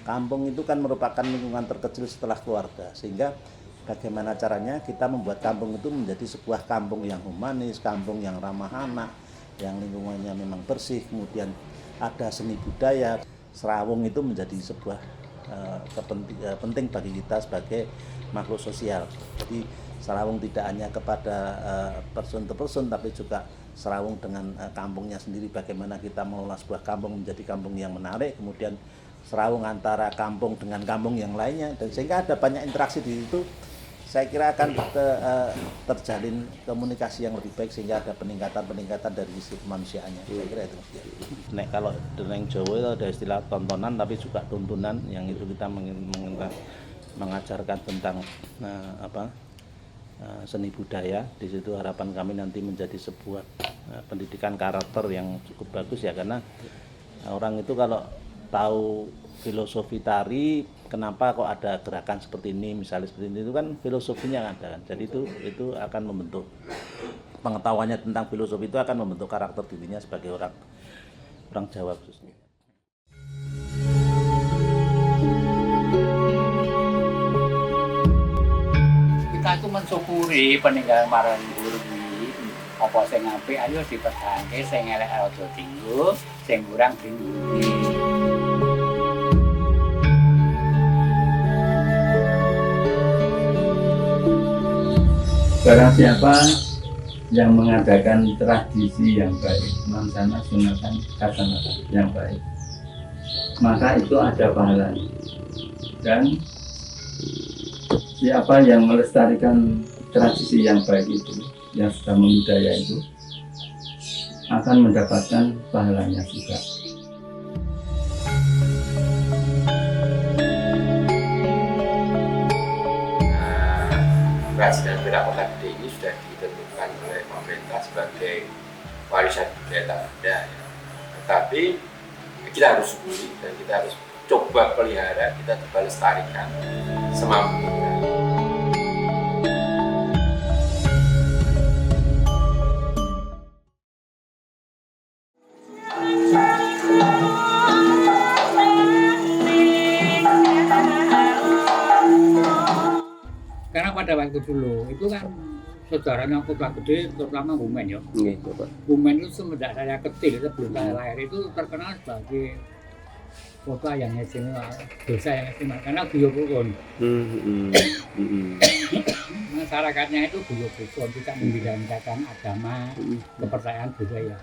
Kampung itu kan merupakan lingkungan terkecil setelah keluarga, sehingga bagaimana caranya kita membuat kampung itu menjadi sebuah kampung yang humanis, kampung yang ramah anak, yang lingkungannya memang bersih, kemudian ada seni budaya. Serawung itu menjadi sebuah penting bagi kita sebagai makhluk sosial. Jadi Serawung tidak hanya kepada person to person, tapi juga Serawung dengan kampungnya sendiri, bagaimana kita mengelola sebuah kampung menjadi kampung yang menarik, kemudian Serawung antara kampung dengan kampung yang lainnya, dan sehingga ada banyak interaksi di situ. Saya kira akan terjalin komunikasi yang lebih baik, sehingga ada peningkatan dari sisi kemanusiaannya. Saya kira itu. Nek kalau dongeng Jawa itu ada istilah tontonan tapi juga tuntunan, yang itu kita mengajarkan tentang seni budaya. Di situ harapan kami nanti menjadi sebuah pendidikan karakter yang cukup bagus ya, karena orang itu kalau tahu filosofi tari, kenapa kok ada gerakan seperti ini, misalnya seperti ini, itu kan filosofinya ada kan. Jadi itu akan membentuk pengetahuannya tentang filosofi, itu akan membentuk karakter dirinya sebagai orang Jawa khususnya. Kita itu mensyukuri peninggalan para leluhur ini. Apa sing apik ayo dipertahanke, sing elek aja dienggo, sing kurang dilindungi. Barang siapa yang mengadakan tradisi yang baik, mansana sunatan hasanatan yang baik, maka itu ada pahalanya. Dan siapa yang melestarikan tradisi yang baik itu, yang sudah membudaya itu, akan mendapatkan pahalanya juga. Kerajinan perak Kota Gede ini sudah ditentukan oleh pemerintah sebagai warisan budaya tak benda ya. Tetapi kita harus syukuri dan kita harus coba pelihara, kita coba lestarikan semampu kita. Karena pada waktu dulu itu kan saudaranya Kota Gede, terutama Bumen ya. Bumen itu semenjak saya kecil, sebelum saya lahir itu terkenal sebagai kota yang istimewa, desa yang istimewa, karena guyub rukun. Masyarakatnya itu guyub rukun, tidak membedakan agama, kepercayaan budaya.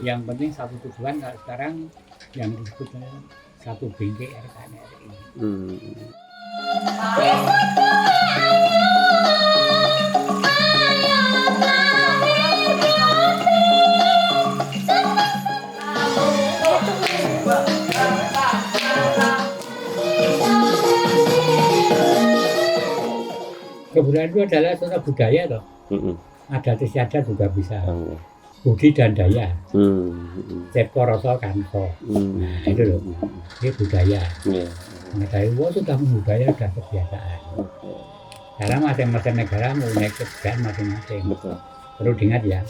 Yang penting satu tujuan, sekarang yang disebutnya satu bingkai RKNRI. Kebudayaan itu adalah suatu budaya toh. Adat istiadat juga bisa. Budi dan daya. Cipta rasa kanso. Nah, itu loh. Ini budaya. Nah, dari itu sudah budaya dan kebiasaan. Karena masing-masing negara mempunyai kebudayaan masing-masing. Perlu diingat ya.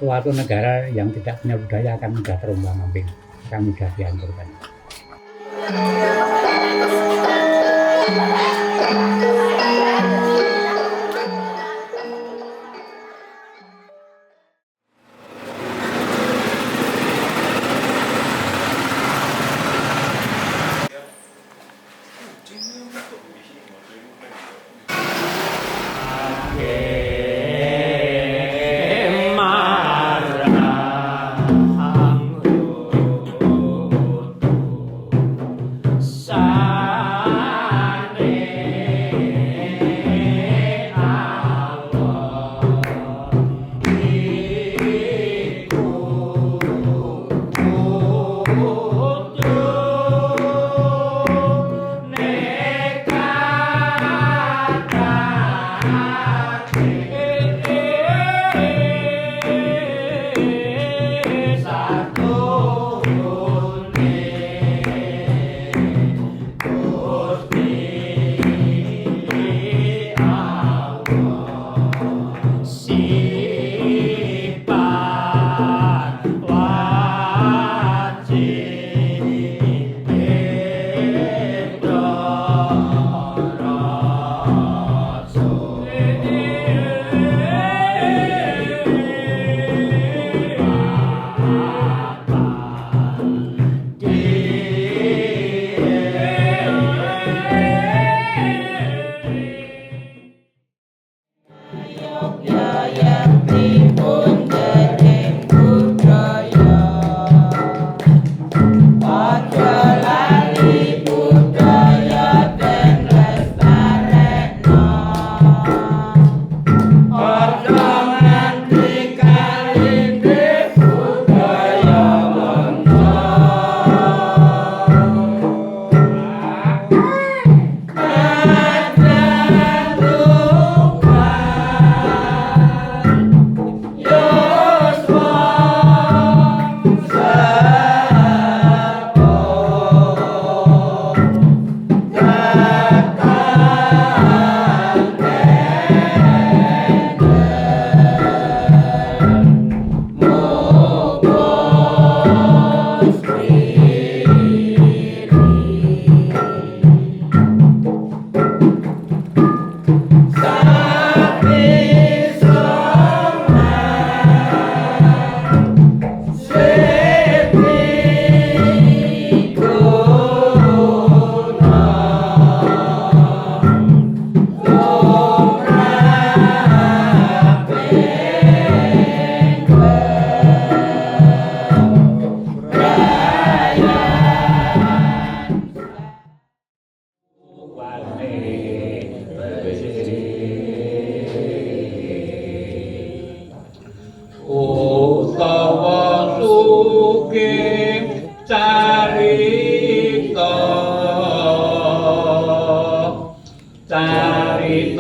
Suatu negara yang tidak punya budaya akan mudah terombang-ambing, akan mudah dihancurkan.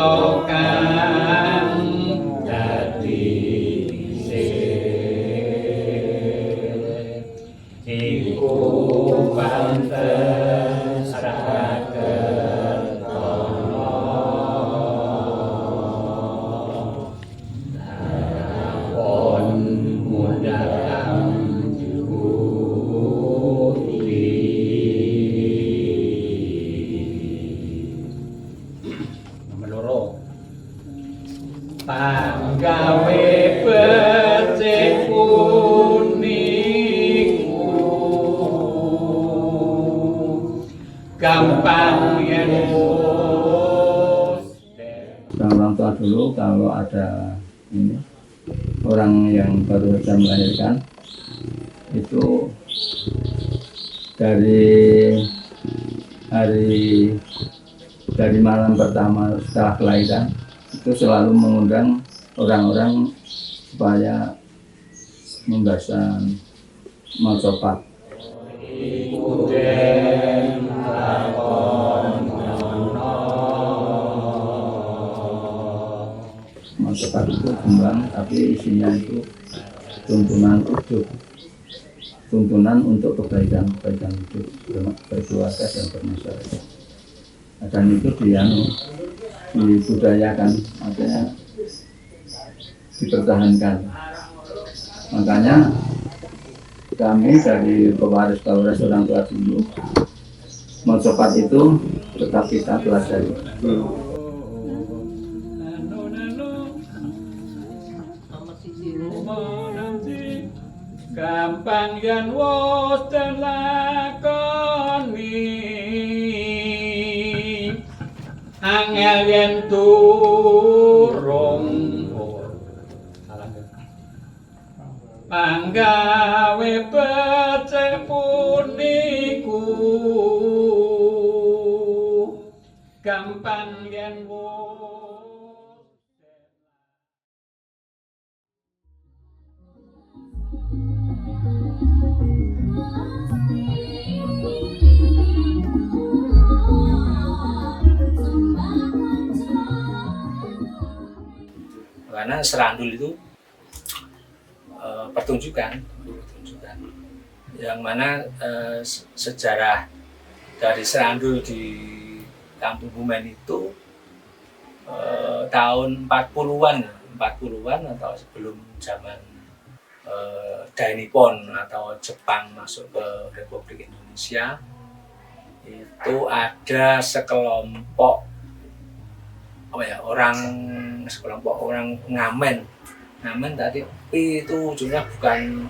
tokan dadi iku pantes saketono pon mundharan nomor loro panggawe becik gampang yen Orang tua dulu kalau ada ini orang yang baru saja melahirkan itu dari malam pertama setelah kelahiran itu selalu mengundang orang-orang supaya membasuh macopat. Macopat itu kembang tapi isinya itu tuntunan hidup, tuntunan untuk kebaikan hidup berkeluarga dan bermasyarakat. Dan itu dibudayakan, artinya dipertahankan. Makanya kami dari pewaris orang tua dulu, macopat itu tetap kita pelajari. Gampang yen wis dilakoni angel yen durung panggawe becik puniku gampang yen karena serandul itu pertunjukan yang mana sejarah dari serandul di Kampung Bumen itu tahun 40-an atau sebelum zaman Dainippon atau Jepang masuk ke Republik Indonesia, itu ada sekelompok orang ngamen tadi itu ujungnya bukan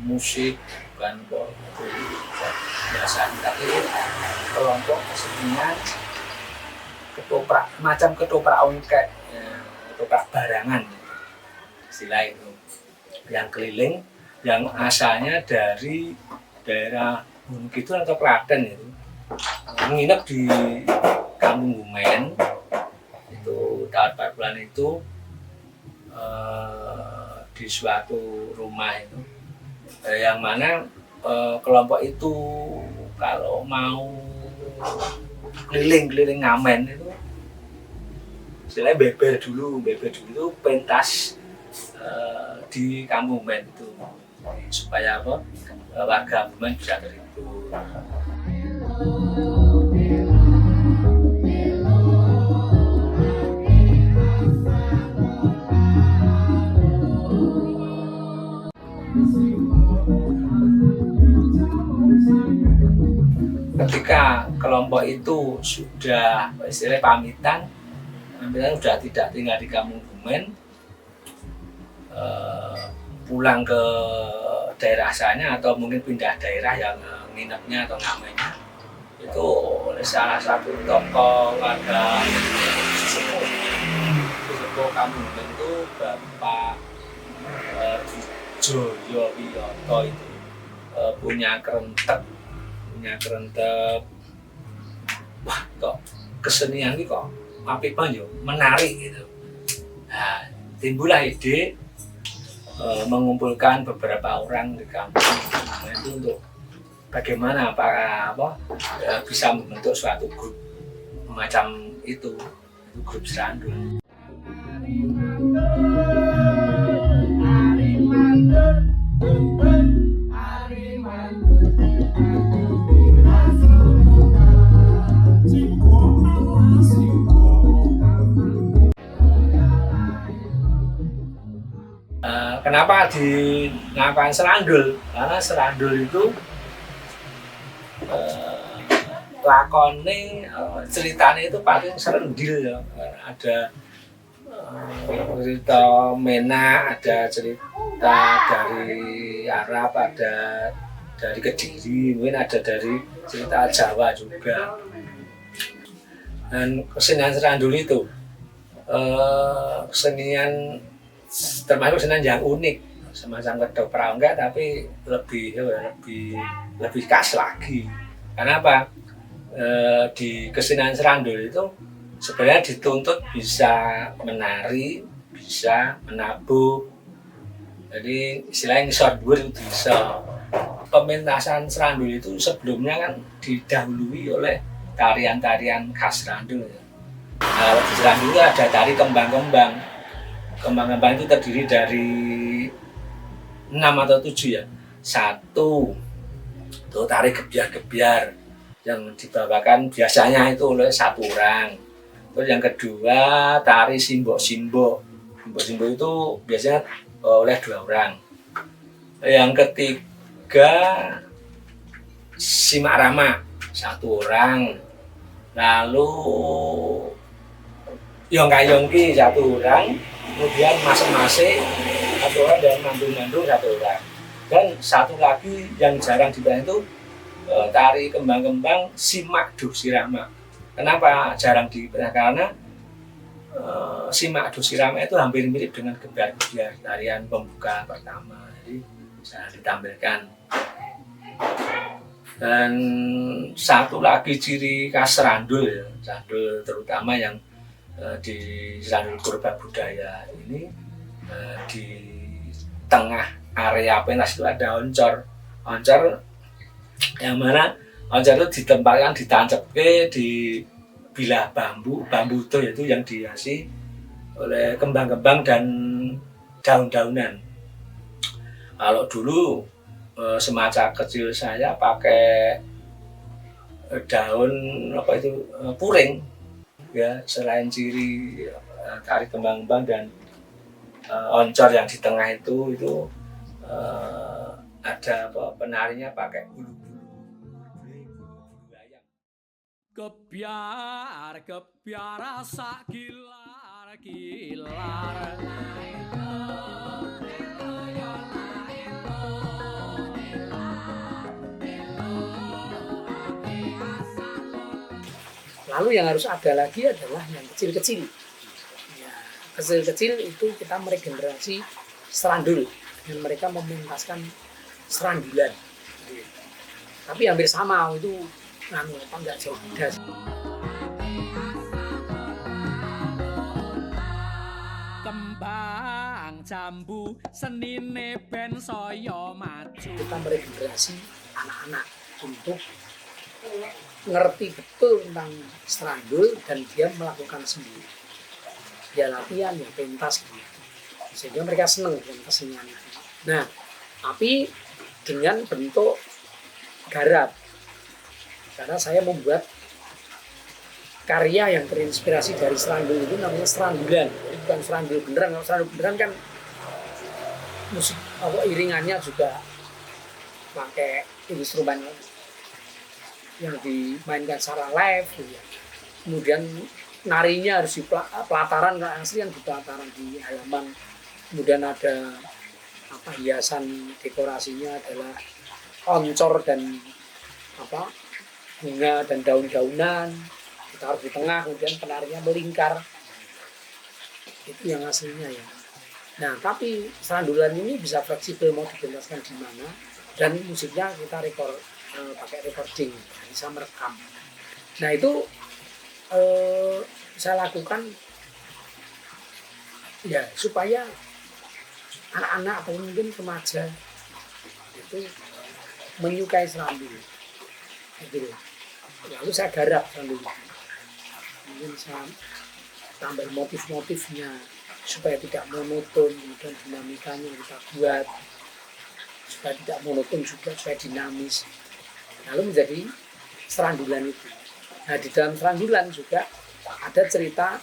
musik, bukan biasa, tapi kelompok kesenian ketoprak, macam ketoprak ongkek, ketoprak barangan istilah itu, yang keliling, yang asalnya dari daerah Gunung Kidul atau Klaten itu, menginap di Kampung Bumen. Itu tahun 40-an itu di suatu rumah itu yang mana kelompok itu kalau mau keliling ngamen itu istilahnya beber dulu itu pentas di Kampung Bumen itu supaya warga Bumen bisa terhibur. Ketika kelompok itu sudah istilahnya pamitan sudah tidak tinggal di Kampung Bumen, pulang ke daerah asalnya atau mungkin pindah daerah yang nginepnya atau ngamennya itu oleh salah satu tokoh warga sesepuh Kampung Bumen itu Bapak Joyo Wiyoto itu punya kerentep, wah kok kesenian ini kok apik banget, menarik gitu. Nah, timbullah ide mengumpulkan beberapa orang di kampung itu untuk bagaimana bisa membentuk suatu grup macam itu. itu grup serandul. Kenapa dinamakan serandul? Karena serandul itu lakone ceritanya itu paling serendil ya. Ada cerita Mena, ada cerita dari Arab, ada dari Kediri, mungkin ada dari cerita Jawa juga. Dan kesenian serandul itu kesenian termasuk kesenian yang unik, semacam kedok perangga tapi lebih khas lagi. Karena apa? Di kesenian serandul itu sebenarnya dituntut bisa menari, bisa menabuh. Jadi istilahnya ngisor dhuwur itu bisa. Pementasan serandul itu sebelumnya kan didahului oleh tarian-tarian khas serandul. Nah, di serandul itu ada tari kembang-kembang. Kembang-kembang itu terdiri dari 6 atau 7 ya. 1 itu tari gebyar-gebyar yang dibawakan biasanya itu oleh 1 orang. Terus yang kedua tari simbok-simbok. Simbok-simbok itu biasanya oleh 2 orang. Yang ketiga simak rama 1 orang. Lalu yongka-yongki 1 orang. Kemudian masing-masing 1 orang dan mandung-mandung 1 orang. Dan 1 lagi yang jarang dibayang itu tari kembang-kembang simak duh sirama. Kenapa jarang dibayang? Karena simak duh sirama itu hampir mirip dengan gebyar-gebyar tarian pembuka pertama. Jadi bisa ditampilkan. Dan 1 lagi ciri khas serandul ya, serandul terutama yang di serandul purba budaya ini di tengah area pentas itu ada oncor yang mana oncor itu ditempatkan ditancapke di bilah bambu itu yaitu yang dihiasi oleh kembang-kembang dan daun-daunan. Kalau dulu semasa kecil saya pakai daun puring. Ya, selain ciri tari kembang-kembang dan oncor yang di tengah itu ada penarinya pakai bulu-bulu. Kebiar sak kilar. Lalu yang harus ada lagi adalah yang kecil-kecil. Ya, kecil-kecil itu kita meregenerasi serandul dan mereka mementaskan serandulan. Tapi hampir sama itu enggak jauh beda. Kembang jambu senine ben saya maju. Kita meregenerasi anak-anak untuk ngerti betul tentang serandul dan dia melakukan sendiri. Dia latihan, ya pentas gitu. Sehingga mereka senang dengan kesenian itu. Nah, tapi dengan bentuk garap. Karena saya membuat karya yang terinspirasi dari serandul itu namanya serandulan. Itu bukan serandul beneran. Kalau serandul beneran kan musik iringannya juga pakai instrumen yang dimainkan secara live gitu ya. Kemudian narinya harus di pelataran, kan asli yang di pelataran di halaman. Kemudian ada hiasan dekorasinya adalah oncor dan bunga dan daun-daunan. Kita harus di tengah, kemudian penarinya melingkar. Itu yang aslinya ya. Nah, tapi serandulan ini bisa fleksibel, mau dibentaskan di mana, dan musiknya kita pakai recording, bisa merekam. Nah itu saya lakukan ya supaya anak-anak atau mungkin remaja itu menyukai serandul. Gitu. Lalu saya garap serandul. Mungkin saya tambah motif-motifnya supaya tidak monoton, kemudian dinamikanya kita buat supaya tidak monoton juga, supaya dinamis, lalu menjadi serandulan itu. Nah di dalam serandulan juga ada cerita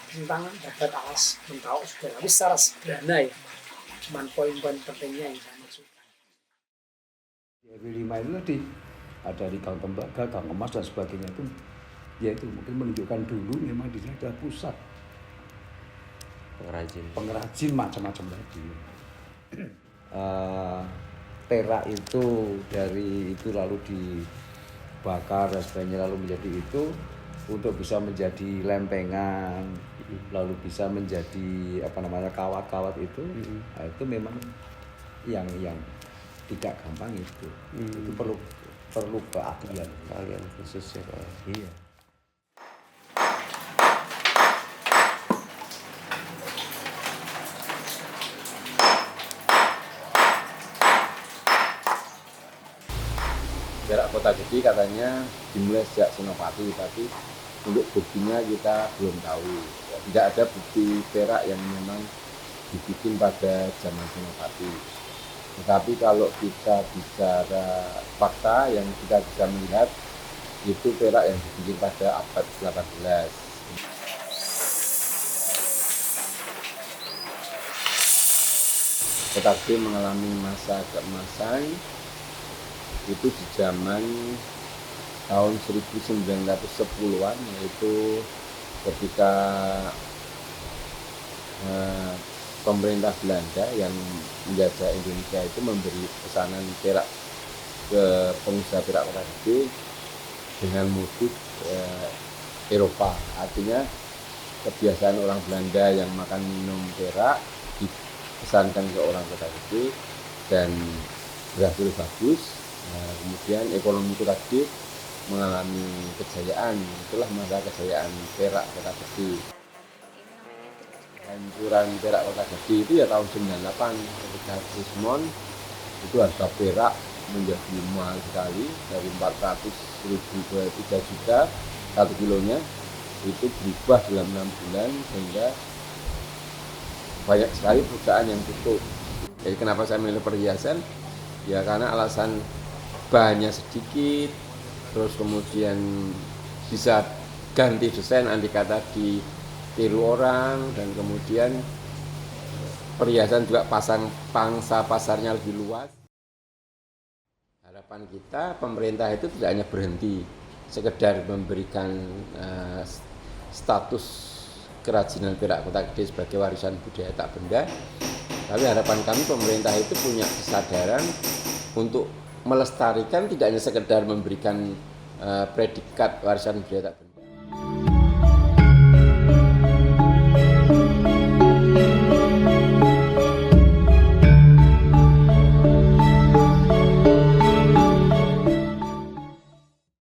tentang Babat Alas Mentawai juga, tapi secara sederhana ya, cuman poin-poin pentingnya yang saya maksudkan. RW 5 itu tadi ada di Gang Tembaga, Gang Emas dan sebagainya itu, ya itu mungkin menunjukkan dulu memang di sini adalah pusat pengrajin macam-macam tadi. Perak itu dari itu lalu dibakar dan sebagainya, lalu menjadi itu untuk bisa menjadi lempengan, lalu bisa menjadi kawat-kawat itu. Nah, itu memang yang tidak gampang itu. Itu perlu keahlian khusus ya Pak. Iya. Perak Kota Gede katanya dimulai sejak Senopati, tapi untuk buktinya kita belum tahu. Tidak ada bukti perak yang memang dibikin pada zaman Senopati. Tetapi kalau kita bicara fakta yang kita bisa melihat, itu perak yang dibikin pada abad 18. Kota Gede mengalami masa keemasan itu di zaman tahun 1910-an, yaitu ketika pemerintah Belanda yang menjajah Indonesia itu memberi pesanan perak ke pengusaha perak Kota Gede dengan motif Eropa. Artinya kebiasaan orang Belanda yang makan minum perak dipesankan ke orang Kota Gede dan berhasil bagus. Nah, kemudian ekonomi Kota Gede mengalami kejayaan. Itulah masa kejayaan perak Kota Gede. Hancuran perak Kota Gede itu ya tahun 98 ketika Krismon itu harga perak menjadi mahal sekali, dari 400.000 ke 3 juta 1 kilonya. Itu berubah dalam 6 bulan sehingga banyak sekali perusahaan yang tutup. Jadi kenapa saya milih perhiasan? Ya karena alasan bahannya sedikit, terus kemudian bisa ganti desain andai kata ditiru orang, dan kemudian perhiasan juga pangsa pasarnya lebih luas. Harapan kita pemerintah itu tidak hanya berhenti sekedar memberikan status kerajinan perak Kota Gede sebagai warisan budaya tak benda, tapi harapan kami pemerintah itu punya kesadaran untuk melestarikan, tidak hanya sekedar memberikan predikat warisan budaya tak benda.